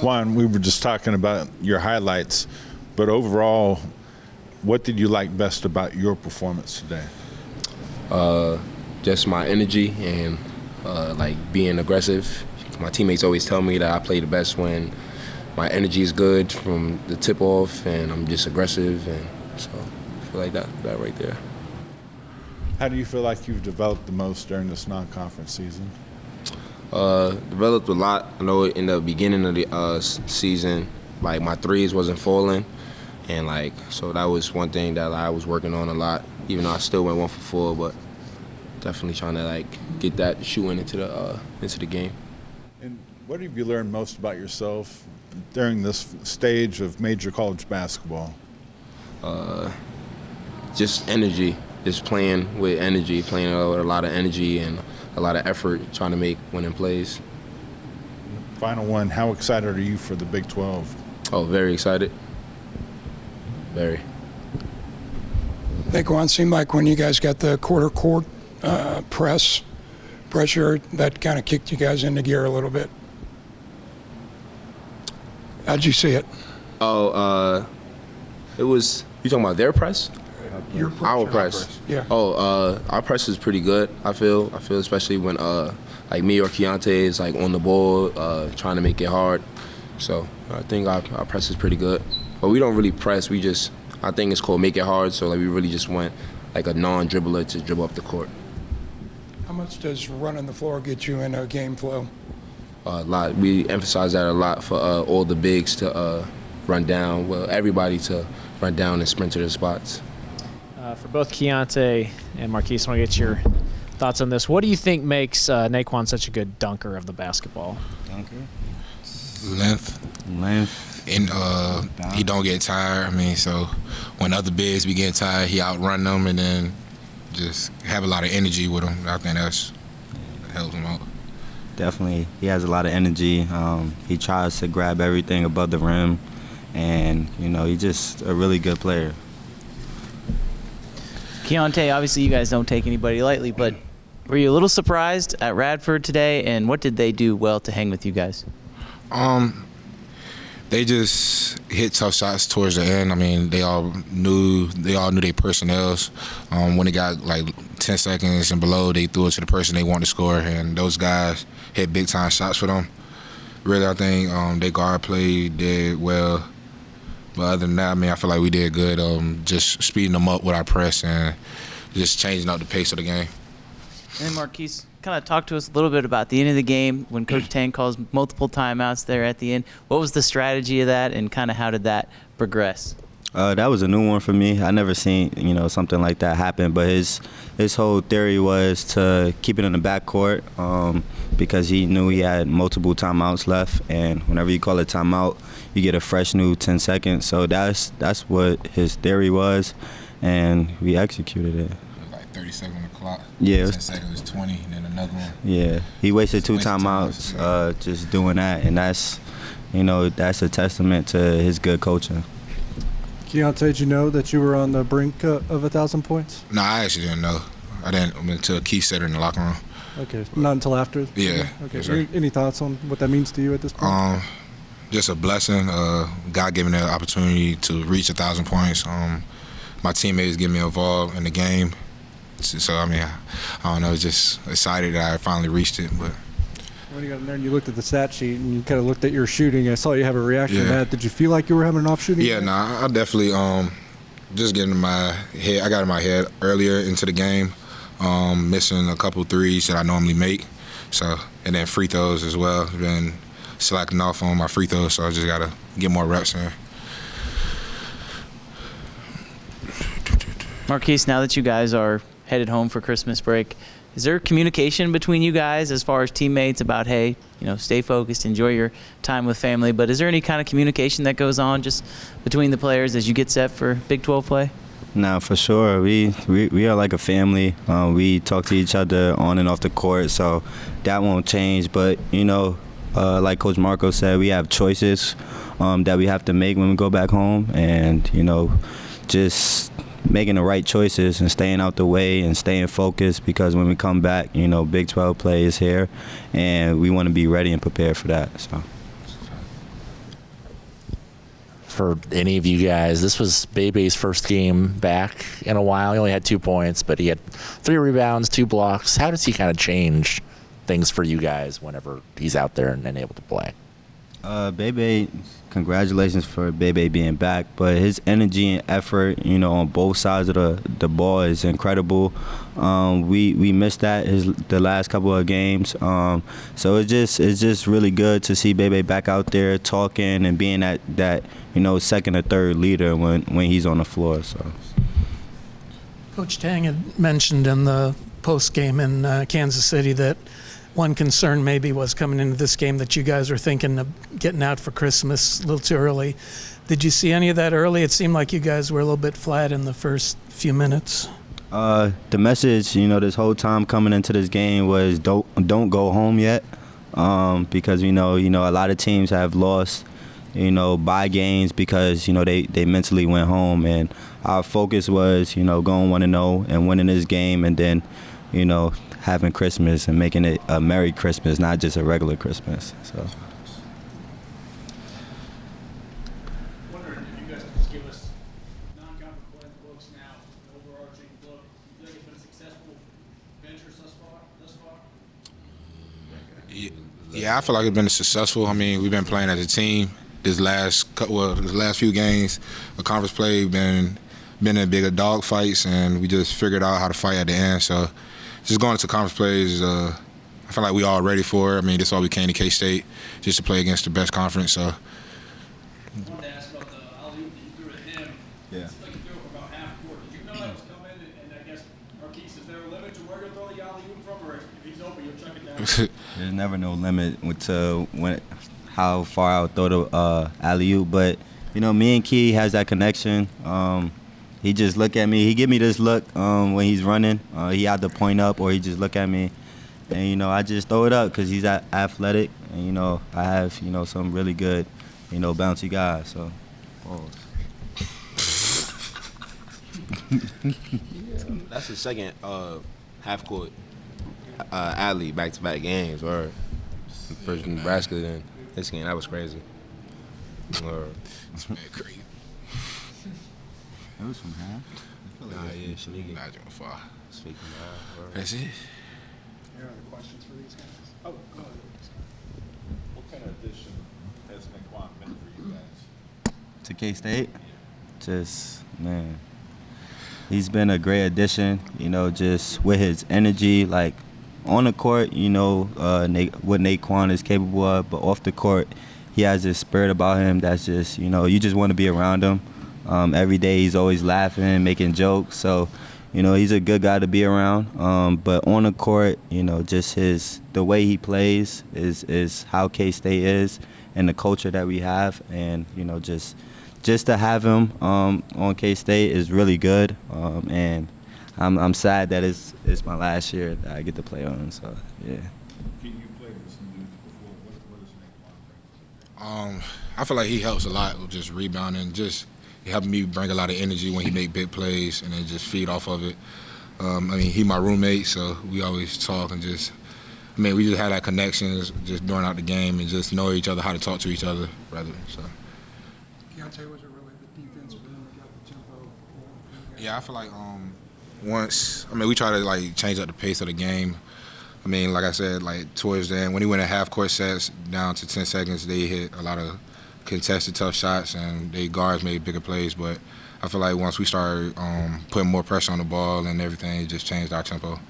Juan, we were just talking about your highlights, but overall, what did you like best about your performance today? Just my energy and like being aggressive. My teammates always tell me that I play the best when my energy is good from the tip off and I'm just aggressive, and so I feel like that right there. How do you feel like you've developed the most during this non-conference season? Developed a lot. I know in the beginning of the season, like my threes wasn't falling, and like so that was one thing that I was working on a lot. Even though I still went 1 for 4, but definitely trying to like get that shooting into the game. And what have you learned most about yourself during this stage of major college basketball? Just energy, just playing with energy, playing with a lot of energy and a lot of effort, trying to make winning plays. Final one, how excited are you for the Big 12? Oh, very excited. Very. Nae'Qwan, seemed like when you guys got the quarter court pressure, that kind of kicked you guys into gear a little bit. How'd you see it? Oh, it was, you talking about their press? Your press. Our press. Yeah. Oh, our press is pretty good. I feel especially when like me or Keyontae is like on the ball, trying to make it hard. So I think our press is pretty good. But we don't really press. I think it's called make it hard. So like we really just want like a non-dribbler to dribble up the court. How much does running the floor get you in a game flow? A lot. We emphasize that a lot for all the bigs to run down. Well, everybody to run down and sprint to their spots. For both Keyontae and Markquis, I want to get your thoughts on this. What do you think makes Nae'Qwan such a good dunker of the basketball? Length. And he don't get tired. I mean, so when other bigs be getting tired, he outrun them and then just have a lot of energy with him. I think that helps him out. Definitely. He has a lot of energy. He tries to grab everything above the rim. And, he's just a really good player. Keyontae, obviously you guys don't take anybody lightly, but were you a little surprised at Radford today, and what did they do well to hang with you guys? They just hit tough shots towards the end. I mean, they all knew their personnels. When it got like 10 seconds and below, they threw it to the person they wanted to score, and those guys hit big-time shots for them. Really, I think their guard play did well. But other than that, I mean, I feel like we did good, just speeding them up with our press and just changing up the pace of the game. And Markquis, kind of talk to us a little bit about the end of the game when Coach Tang calls multiple timeouts there at the end. What was the strategy of that, and kind of how did that progress? That was a new one for me. I never seen something like that happen. But his whole theory was to keep it in the backcourt because he knew he had multiple timeouts left, and whenever you call a timeout, you get a fresh new 10 seconds. So that's what his theory was, and we executed it. Like 30 seconds on the clock. Yeah. 10 seconds was 20, and then another one. Yeah, he wasted two timeouts just doing that, and that's a testament to his good coaching. Keyontae, did you know that you were on the brink of 1,000 points? No, I actually didn't know. I didn't until Keith said it in the locker room. Okay, not until after? Yeah. Okay, Yes, any thoughts on what that means to you at this point? Just a blessing. God giving me the opportunity to reach 1,000 points. My teammates get me involved in the game. So, I mean, I don't know, just excited that I finally reached it. But when you got in there and you looked at the stat sheet and you kind of looked at your shooting, I saw you have a reaction to Yeah. that. Did you feel like you were having an off shooting? yeah, I definitely just getting in my head. I got in my head earlier into the game, missing a couple threes that I normally make. So, and then free throws as well. Been slacking off on my free throws, so I just got to get more reps in. Markquis, now that you guys are headed home for Christmas break, is there communication between you guys as far as teammates about, hey, stay focused, enjoy your time with family, but is there any kind of communication that goes on just between the players as you get set for Big 12 play? No, for sure. We are like a family. We talk to each other on and off the court, so that won't change. But, like Coach Marco said, we have choices that we have to make when we go back home, and, just making the right choices and staying out the way and staying focused, because when we come back, Big 12 play is here, and we want to be ready and prepared for that. So. for any of you guys. This was Bebe's first game back in a while. He only had 2 points, but he had 3 rebounds, 2 blocks. How does he kind of change things for you guys whenever he's out there and able to play? Bebe, congratulations for Bebe being back, but his energy and effort, on both sides of the ball is incredible. We missed that the last couple of games, so it's just really good to see Bebe back out there talking and being that second or third leader when he's on the floor. So, Coach Tang had mentioned in the post game in Kansas City that one concern maybe was coming into this game that you guys were thinking of getting out for Christmas a little too early. Did you see any of that early? It seemed like you guys were a little bit flat in the first few minutes. The message, this whole time coming into this game was don't go home yet, because a lot of teams have lost, by games because they mentally went home, and our focus was going 1-0 and winning this game, and then having Christmas and making it a Merry Christmas, not just a regular Christmas. So. Wondering if you guys could just give us non-conference play looks now, the overarching look. Do you think it's been a successful venture thus far? Yeah, I feel like it's been successful. I mean, we've been playing as a team. This last few games of conference play, been in bigger dog fights, and we just figured out how to fight at the end. So just going into conference plays, I feel like we all ready for it. I mean, this is why we came to K-State, just to play against the best conference. So. I wanted to ask about the alley-oop that you threw at him. Yeah. It seemed like you threw it from about half court. Did you know that was coming? And I guess, Markquis, is there a limit to where you'll throw the alley-oop from, or if he's open, you'll chuck it down? There's never no limit to how far I'll throw the alley-oop, but me and Key has that connection. He just look at me. He give me this look when he's running. He had to point up, or he just look at me, and I just throw it up because he's athletic, and I have some really good bouncy guys. So. That's the second half court alley back-to-back games, or first in Nebraska, then this game, that was crazy. It's been crazy. That was from half? Nah, yeah, Shaniggy. Not doing far. Speaking of, That's it. Any other questions for these guys? Oh, go ahead. What kind of addition has Nae'Qwan been for you guys? To K-State? Just, man, he's been a great addition, just with his energy, like on the court, what Nae'Qwan is capable of, but off the court, he has this spirit about him that's just, you just want to be around him. Every day he's always laughing, making jokes, so, he's a good guy to be around. But on the court, just the way he plays is how K-State is and the culture that we have, and, just to have him on K-State is really good, and I'm sad that it's my last year that I get to play on. So yeah. Can you play with some dudes before? What does Nae'Qwan bring? I feel like he helps a lot with just rebounding, just helping me bring a lot of energy when he make big plays, and then just feed off of it. He my roommate, so we always talk and we just had that connection just during out the game and just know each other, how to talk to each other, rather. So. Keyontae, was it really the defense for him that got the tempo? Yeah, I feel like we try to change up the pace of the game. Like I said, towards the end, when he went at half court sets down to 10 seconds, they hit a lot of contested tough shots, and they guards made bigger plays. But I feel like once we started putting more pressure on the ball and everything, it just changed our tempo.